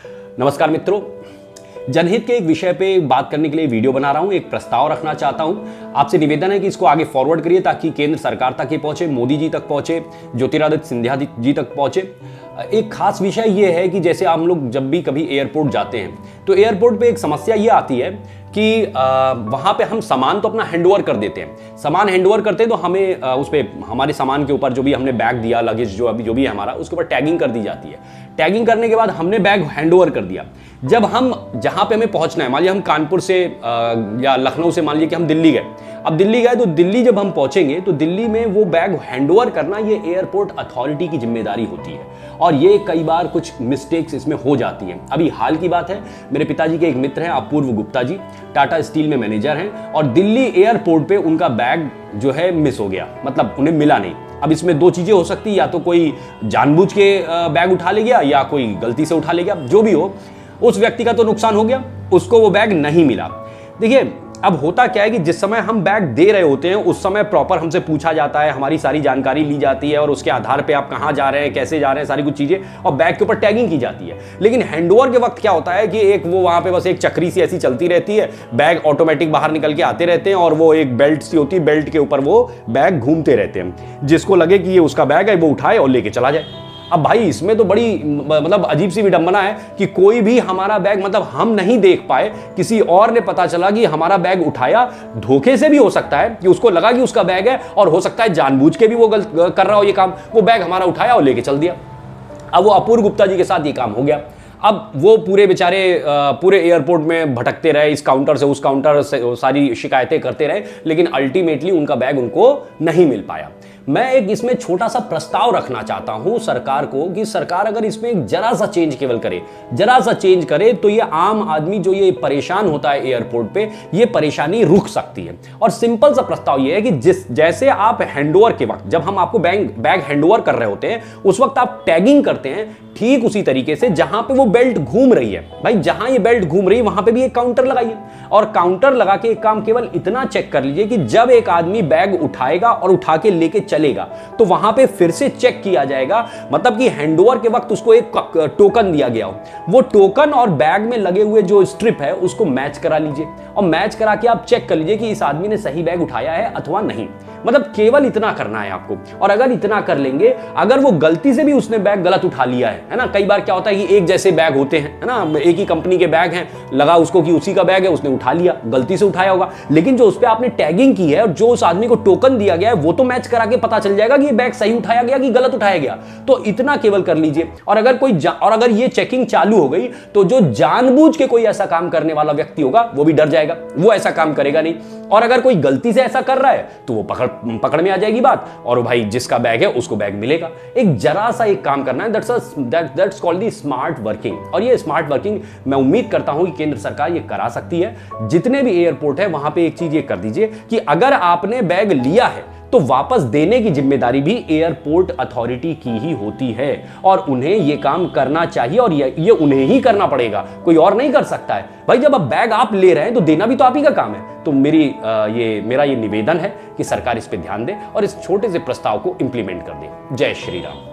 नमस्कार मित्रों, जनहित के एक विषय पे बात करने के लिए वीडियो बना रहा हूं। एक प्रस्ताव रखना चाहता हूं। आपसे निवेदन है कि इसको आगे फॉरवर्ड करिए ताकि केंद्र सरकार तक ये पहुंचे, मोदी जी तक पहुंचे, ज्योतिरादित्य सिंधिया जी तक पहुंचे। एक खास विषय ये है कि जैसे हम लोग जब भी कभी एयरपोर्ट जाते हैं तो एयरपोर्ट पे एक समस्या ये आती है कि वहाँ पे हम सामान तो अपना हैंडओवर कर देते हैं। सामान हैंडओवर करते हैं तो हमें उस पर हमारे सामान के ऊपर जो भी हमने बैग दिया, लगेज जो भी है हमारा, उसके ऊपर टैगिंग कर दी जाती है। टैगिंग करने के बाद हमने बैग हैंडओवर कर दिया। जब हम जहाँ पे हमें पहुँचना है, मान लीजिए हम कानपुर से या लखनऊ से मान लीजिए कि हम दिल्ली गए। अब दिल्ली गए तो दिल्ली जब हम पहुंचेंगे तो दिल्ली में वो बैग हैंडओवर करना ये एयरपोर्ट अथॉरिटी की जिम्मेदारी होती है और ये कई बार कुछ मिस्टेक्स इसमें हो जाती हैं। अभी हाल की बात है, मेरे पिताजी के एक मित्र हैं अपूर्व गुप्ता जी, टाटा स्टील में मैनेजर हैं और दिल्ली एयरपोर्ट पे उनका बैग जो है मिस हो गया, मतलब उन्हें मिला नहीं। अब इसमें दो चीजें हो सकती है, या तो कोई जानबूझ के बैग उठा ले गया या कोई गलती से उठा ले गया। जो भी हो, उस व्यक्ति का तो नुकसान हो गया, उसको वो बैग नहीं मिला। देखिए, अब होता क्या है कि जिस समय हम बैग दे रहे होते हैं उस समय प्रॉपर हमसे पूछा जाता है, हमारी सारी जानकारी ली जाती है और उसके आधार पे आप कहाँ जा रहे हैं, कैसे जा रहे हैं, सारी कुछ चीजें, और बैग के ऊपर टैगिंग की जाती है। लेकिन हैंडओवर के वक्त क्या होता है कि एक वो वहां पे बस एक चक्री सी ऐसी चलती रहती है, बैग ऑटोमेटिक बाहर निकल के आते रहते हैं और वो एक बेल्ट सी होती है, बेल्ट के ऊपर वो बैग घूमते रहते हैं। जिसको लगे कि ये उसका बैग है वो उठाए और लेके चला जाए। अब भाई इसमें तो बड़ी मतलब अजीब सी विडंबना है कि कोई भी हमारा बैग, मतलब हम नहीं देख पाए, किसी और ने पता चला कि हमारा बैग उठाया। धोखे से भी हो सकता है कि उसको लगा कि उसका बैग है और हो सकता है जानबूझ के भी वो गलत कर रहा हो ये काम। वो बैग हमारा उठाया और लेके चल दिया। अब वो अपूर्व गुप्ता जी के साथ ये काम हो गया। अब वो पूरे बेचारे पूरे एयरपोर्ट में भटकते रहे, इस काउंटर से उस काउंटर से सारी शिकायतें करते रहे, लेकिन अल्टीमेटली उनका बैग उनको नहीं मिल पाया। मैं एक इसमें छोटा सा प्रस्ताव रखना चाहता हूं सरकार को कि सरकार अगर इसमें एक जरा सा चेंज केवल करे, जरा सा चेंज करे तो ये आम आदमी जो ये परेशान होता है एयरपोर्ट पे, ये परेशानी रुक सकती है। और सिंपल सा प्रस्ताव ये है कि जैसे आप हैंडओवर के वक्त, जब हम आपको बैग हैंडओवर कर रहे होते हैं उस वक्त आप टैगिंग करते हैं, ठीक उसी तरीके से जहां पे वो बेल्ट घूम रही है, भाई जहां ये बेल्ट घूम रही है वहां पे भी एक काउंटर लगाइए और काउंटर लगा के एक काम केवल इतना चेक कर लीजिए कि जब एक आदमी बैग उठाएगा और उठा के लेके चलेगा तो वहां पे फिर से चेक किया जाएगा, मतलब कि हैंडओवर के वक्त उसको एक टोकन दिया गया हो, वो टोकन और बैग में लगे हुए जो स्ट्रिप है उसको मैच करा लीजिए और मैच करा के आप चेक कर लीजिए कि इस आदमी ने सही बैग उठाया है अथवा नहीं। मतलब केवल इतना करना है आपको। और अगर इतना कर लेंगे, अगर वो गलती से भी उसने बैग गलत उठा लिया है ना, कई बार क्या होता है कि एक जैसे बैग होते हैं, है ना, एक ही कंपनी के बैग हैं, लगा उसको कि उसी का बैग है, उसने उठा लिया, गलती से उठाया होगा, लेकिन जो उस पे आपने टैगिंग की है और जो उस आदमी को टोकन दिया गया है वो तो मैच करा के पता चल जाएगा कि ये बैग सही उठाया गया कि गलत उठाया गया। तो इतना केवल कर लीजिए। और अगर ये चेकिंग चालू हो गई तो जो जानबूझ के कोई ऐसा काम करने वाला व्यक्ति होगा वो भी डर जाएगा, वो ऐसा काम करेगा नहीं। और अगर कोई गलती से ऐसा कर रहा है तो वो पकड़ में आ जाएगी बात और भाई जिसका बैग है उसको बैग मिलेगा। एक जरा सा एक काम करना है, that's called the smart working. और ये स्मार्ट वर्किंग मैं उम्मीद करता हूं कि केंद्र सरकार ये करा सकती है। जितने भी एयरपोर्ट है वहां पे एक चीज ये कर दीजिए कि अगर आपने बैग लिया है तो वापस देने की जिम्मेदारी भी एयरपोर्ट अथॉरिटी की ही होती है और उन्हें यह काम करना चाहिए और ये उन्हें ही करना पड़ेगा, कोई और नहीं कर सकता है। भाई जब अब बैग आप ले रहे हैं तो देना भी तो आप ही का काम है। तो मेरा ये निवेदन है कि सरकार इस पे ध्यान दे और इस छोटे से प्रस्ताव को इंप्लीमेंट कर दे। जय श्री राम।